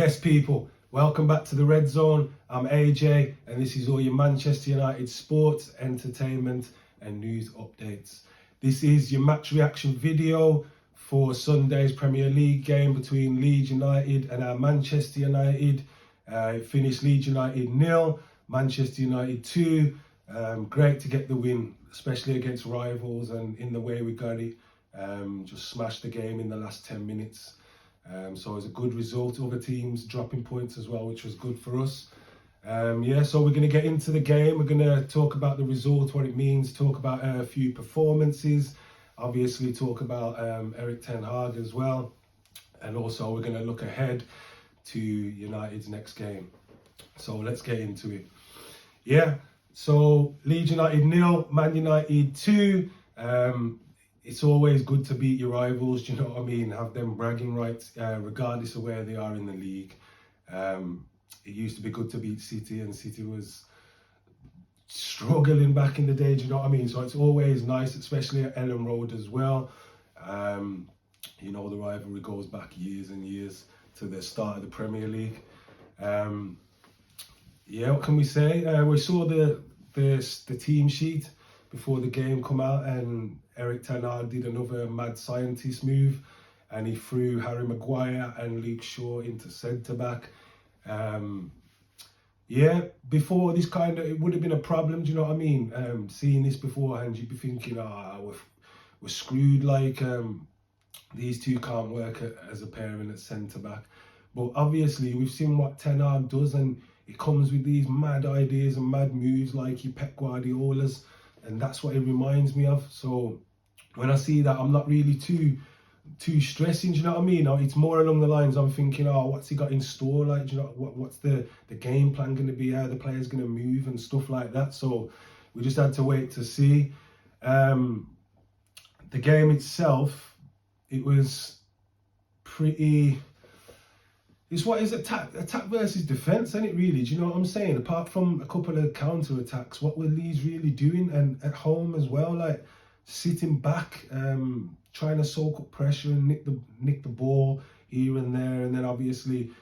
Yes, people, welcome back to the Red Zone. I'm AJ, and this is all your Manchester United sports, entertainment, and news updates. This is your match reaction video for Sunday's Premier League game between Leeds United and our Manchester United. It finished Leeds United 0, Manchester United 2. Great to get the win, especially against rivals, and in the way we got it. Just smashed the game in the last 10 minutes. So it was a good result. Other teams dropping points as well, which was good for us. So we're going to get into the game. We're going to talk about the result, what it means, talk about a few performances, obviously talk about Erik ten Hag as well. And also we're going to look ahead to United's next game. So let's get into it. So Leeds United 0, Man United 2. It's always good to beat your rivals, do you know what I mean? Have them bragging rights, regardless of where they are in the league. It used to be good to beat City, and City was struggling back in the day, do you know what I mean? So it's always nice, especially at Elland Road as well. The rivalry goes back years and years to the start of the Premier League. What can we say? We saw the team sheet before the game come out, and Erik ten Hag did another mad scientist move, and he threw Harry Maguire and Luke Shaw into centre-back. Before this it would have been a problem, do you know what I mean? Seeing this beforehand, you'd be thinking, we're screwed, these two can't work as a pairing at centre-back. But obviously, we've seen what ten Hag does, and it comes with these mad ideas and mad moves like your Pep Guardiola's, and that's what it reminds me of. So when I see that, I'm not really too stressing, do you know what I mean? It's more along the lines, I'm thinking, what's he got in store? Do you know, what's the game plan going to be? How the players going to move and stuff like that? So we just had to wait to see. The game itself, it was pretty... It's what is attack versus defence, isn't it, really? Do you know what I'm saying? Apart from a couple of counter-attacks, what were Leeds really doing? And at home as well, sitting back, trying to soak up pressure and nick the ball here and there, and then obviously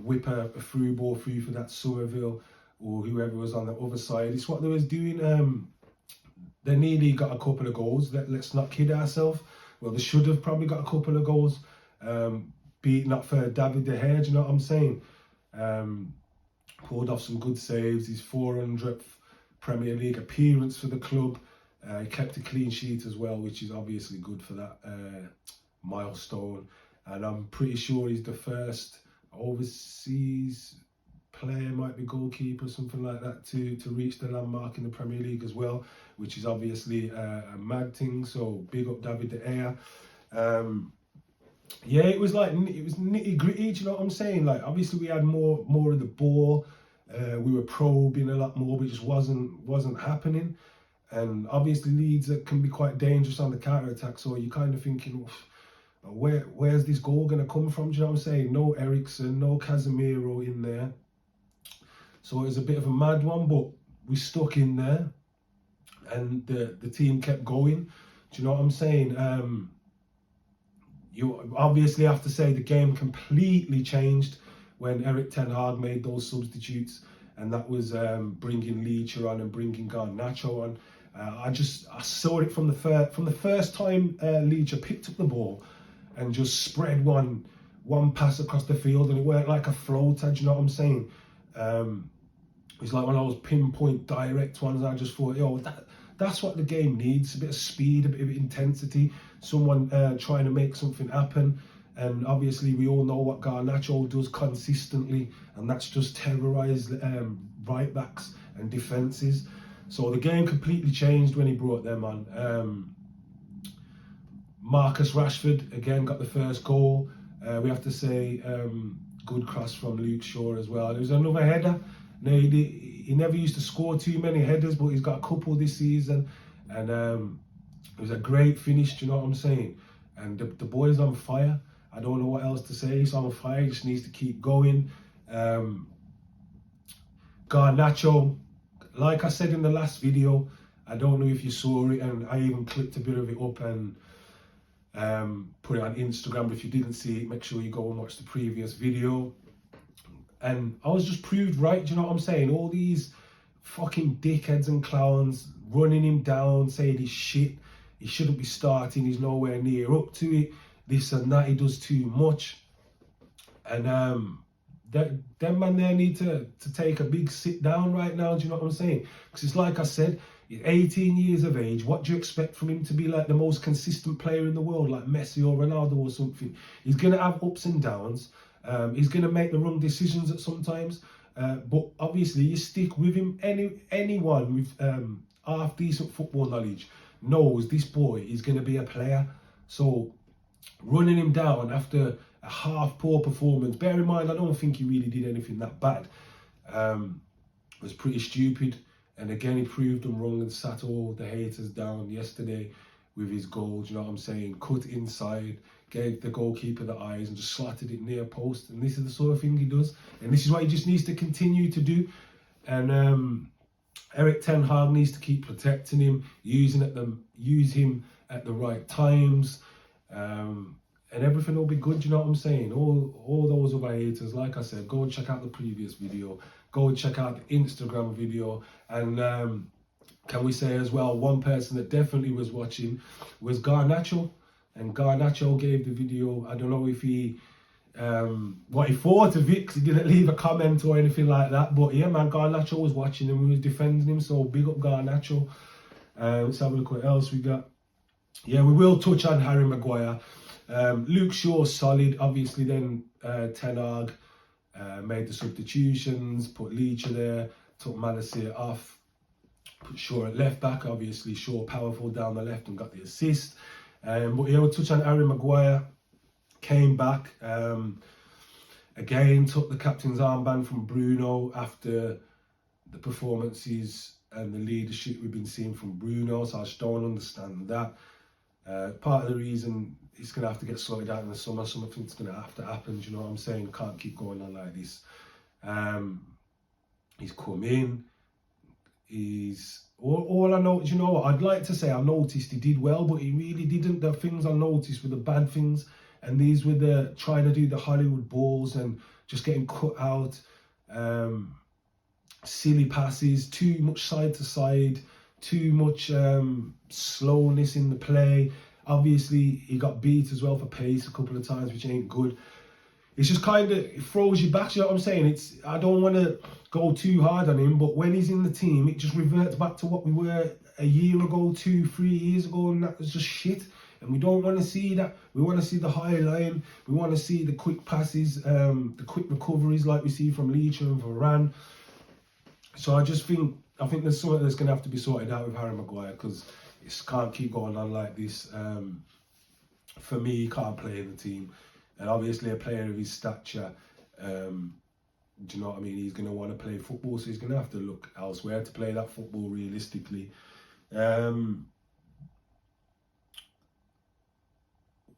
whip a through ball through for that Somerville or whoever was on the other side. It's what they was doing. They nearly got a couple of goals. Let's not kid ourselves. Well, they should have probably got a couple of goals. Beaten up for David De Gea, do you know what I'm saying? Pulled off some good saves, his 400th Premier League appearance for the club. He kept a clean sheet as well, which is obviously good for that milestone. And I'm pretty sure he's the first overseas player, might be goalkeeper, something like that, to reach the landmark in the Premier League as well, which is obviously a mad thing. So big up David De Gea. It was nitty gritty, do you know what I'm saying? Obviously we had more of the ball, we were probing a lot more, but it just wasn't happening. And obviously Leeds can be quite dangerous on the counter attack, so you're kind of thinking, where's this goal going to come from? Do you know what I'm saying? No Eriksen, no Casemiro in there, so it was a bit of a mad one, but we stuck in there, and the team kept going. Do you know what I'm saying? You obviously have to say the game completely changed when Erik ten Hag made those substitutes, and that was bringing Leeds on and bringing Garnacho on. I saw it from the first time Leeds picked up the ball and just spread one pass across the field, and it worked like a floater. Do you know what I'm saying? It was like one of those pinpoint direct ones. I just thought, that's what the game needs: a bit of speed, a bit of intensity, someone trying to make something happen. And obviously we all know what Garnacho does consistently, and that's just terrorise right backs and defences. So the game completely changed when he brought them on. Marcus Rashford again got the first goal. We have to say good cross from Luke Shaw as well. There was another header. No, he never used to score too many headers, but he's got a couple this season, and it was a great finish. Do you know what I'm saying? And the boy's on fire. I don't know what else to say. He's on fire. He just needs to keep going. Garnacho, like I said in the last video, I don't know if you saw it, and I even clipped a bit of it up and put it on Instagram. But if you didn't see it, make sure you go and watch the previous video. And I was just proved right, do you know what I'm saying? All these fucking dickheads and clowns running him down, saying he's shit, he shouldn't be starting, he's nowhere near up to it, this and that, he does too much. And them man there need to take a big sit down right now, do you know what I'm saying? Because it's like I said, he's 18 years of age, what do you expect from him to be like the most consistent player in the world, like Messi or Ronaldo or something? He's going to have ups and downs, he's going to make the wrong decisions at sometimes, but obviously you stick with him. Anyone with half decent football knowledge knows this boy is going to be a player. So running him down after a half poor performance, bear in mind I don't think he really did anything that bad, was pretty stupid. And again, he proved them wrong and sat all the haters down yesterday with his goal, do you know what I'm saying? Cut inside, gave the goalkeeper the eyes and just slotted it near post. And this is the sort of thing he does. And this is what he just needs to continue to do. And Erik ten Hag needs to keep protecting him, use him at the right times. And everything will be good, you know what I'm saying? All those other haters, like I said, go and check out the previous video. Go and check out the Instagram video. And can we say as well, one person that definitely was watching was Garnacho. And Garnacho gave the video, I don't know if he, what he thought of it, because he didn't leave a comment or anything like that. But yeah, man, Garnacho was watching and we was defending him, so big up Garnacho. Let's have a look what else we got. Yeah, we will touch on Harry Maguire. Luke Shaw solid, obviously. Then Ten Hag made the substitutions, put Leeds there, took Malacia off, put Shaw at left back. Obviously Shaw powerful down the left and got the assist. But yeah, we'll touch on Harry Maguire. Came back, again took the captain's armband from Bruno after the performances and the leadership we've been seeing from Bruno, so I just don't understand that. Part of the reason he's going to have to get sorted out in the summer, something's going to have to happen, do you know what I'm saying? Can't keep going on like this. He's come in, he's, all I know, you know what, I'd like to say I noticed he did well, but he really didn't. The things I noticed were the bad things, and these were the trying to do the Hollywood balls and just getting cut out, silly passes, too much side to side, too much slowness in the play. Obviously, he got beat as well for pace a couple of times, which ain't good. It's just kind of, it throws you back, you know what I'm saying? I don't want to go too hard on him, but when he's in the team, it just reverts back to what we were a year ago, 2-3 years ago, and that was just shit. And we don't want to see that. We want to see the high line. We want to see the quick passes, the quick recoveries like we see from Leeds and Varane. So I think there's something that's going to have to be sorted out with Harry Maguire, because it can't keep going on like this. For me, he can't play in the team. And obviously a player of his stature, do you know what I mean? He's going to want to play football, so he's going to have to look elsewhere to play that football realistically.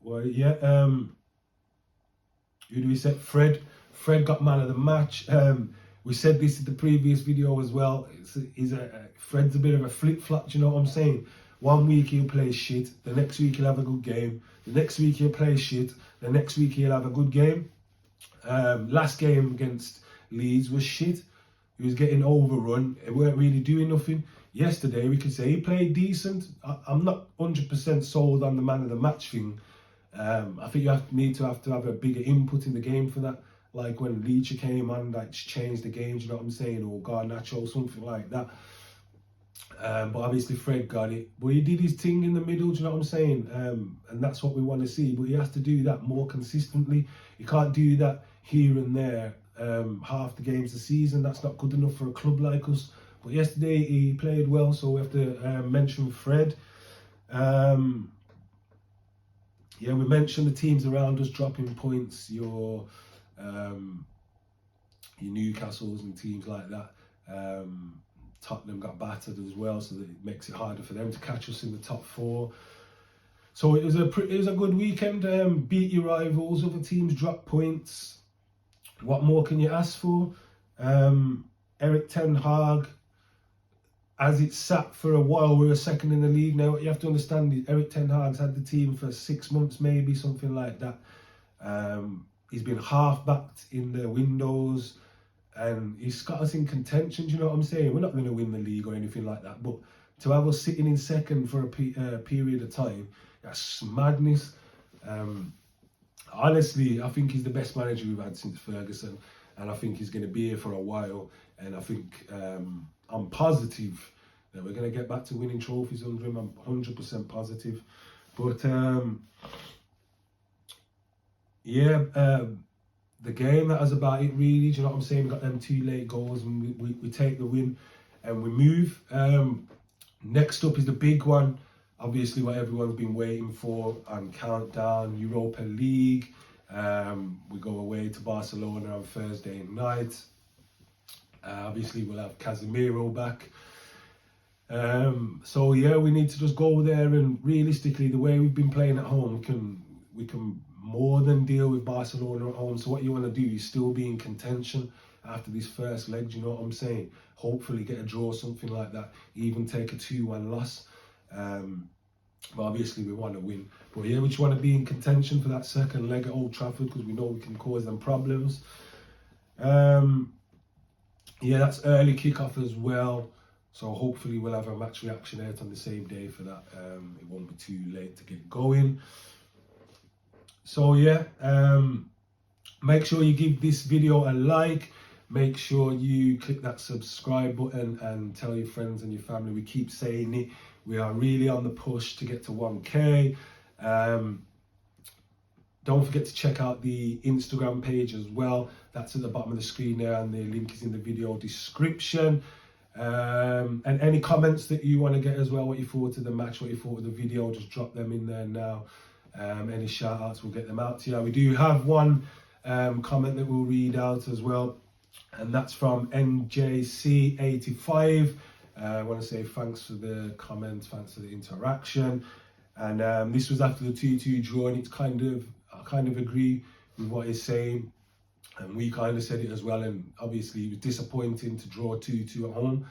Well, yeah, who do we say? Fred got man of the match. We said this in the previous video as well. Fred's a bit of a flip-flop, do you know what I'm saying? 1 week he'll play shit, the next week he'll have a good game, the next week he'll play shit, the next week he'll have a good game. Last game against Leeds was shit. He was getting overrun. He weren't really doing nothing. Yesterday, we could say he played decent. I'm not 100% sold on the man of the match thing. I think you need to have a bigger input in the game for that. Like when Leeds came on, like changed the game, do you know what I'm saying? Or Garnacho, something like that. But obviously Fred got it. But he did his thing in the middle, do you know what I'm saying? And that's what we want to see. But he has to do that more consistently. He can't do that here and there, half the games a season. That's not good enough for a club like us. But yesterday he played well, so we have to mention Fred. Yeah, we mentioned the teams around us dropping points, your Newcastles and teams like that. Tottenham got battered as well, so that it makes it harder for them to catch us in the top 4. So it was a good weekend. Beat your rivals, other teams drop points. What more can you ask for? Erik ten Hag, as it sat for a while, we're second in the league now. What you have to understand is Erik ten Hag's had the team for 6 months, maybe something like that. He's been half-backed in the windows. and he's got us in contention. Do you know what I'm saying? We're not going to win the league or anything like that, but to have us sitting in second for a period of time, that's madness. Honestly, I think he's the best manager we've had since Ferguson, and I think he's going to be here for a while. And I think I'm positive that we're going to get back to winning trophies under him. I'm 100% positive. But yeah, the game, that was about it really. Do you know what I'm saying? We got them 2 late goals, and we take the win and we move. Next up is the big one, obviously what everyone's been waiting for, and countdown, Europa League. We go away to Barcelona on Thursday night. Obviously we'll have Casemiro back. So yeah, we need to just go there, and realistically, the way we've been playing at home, we can more than deal with Barcelona at home. So what you want to do is still be in contention after this first leg. Do you know what I'm saying? Hopefully get a draw, something like that, even take a 2-1 loss. But obviously we want to win. But yeah, we just want to be in contention for that second leg at Old Trafford, because we know we can cause them problems. Yeah, that's early kickoff as well. So hopefully we'll have a match reaction out on the same day for that. It won't be too late to get going. So yeah, make sure you give this video a like. Make sure you click that subscribe button and tell your friends and your family. We keep saying it. We are really on the push to get to 1K. Don't forget to check out the Instagram page as well. That's at the bottom of the screen there, and the link is in the video description. And any comments that you want to get as well, what you thought of the match, what you thought of the video, just drop them in there now. Any shout outs, we'll get them out to you. We do have one comment that we'll read out as well, and that's from NJC85. I want to say thanks for the comments, thanks for the interaction. And this was after the 2-2 draw, and I kind of agree with what he's saying. And we kind of said it as well, and obviously it was disappointing to draw 2-2 at home.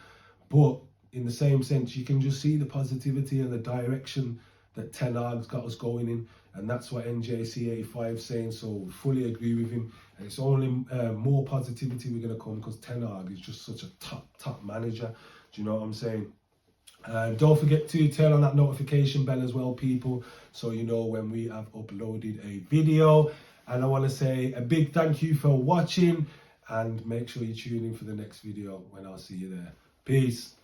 But in the same sense, you can just see the positivity and the direction that Ten Hag's got us going in. And that's what NJC85 is saying, so we fully agree with him. And it's only more positivity we're going to come, because Ten Hag is just such a top manager. Do you know what I'm saying? Don't forget to turn on that notification bell as well, people, so you know when we have uploaded a video. And I want to say a big thank you for watching, and make sure you tune in for the next video when I'll see you there. Peace.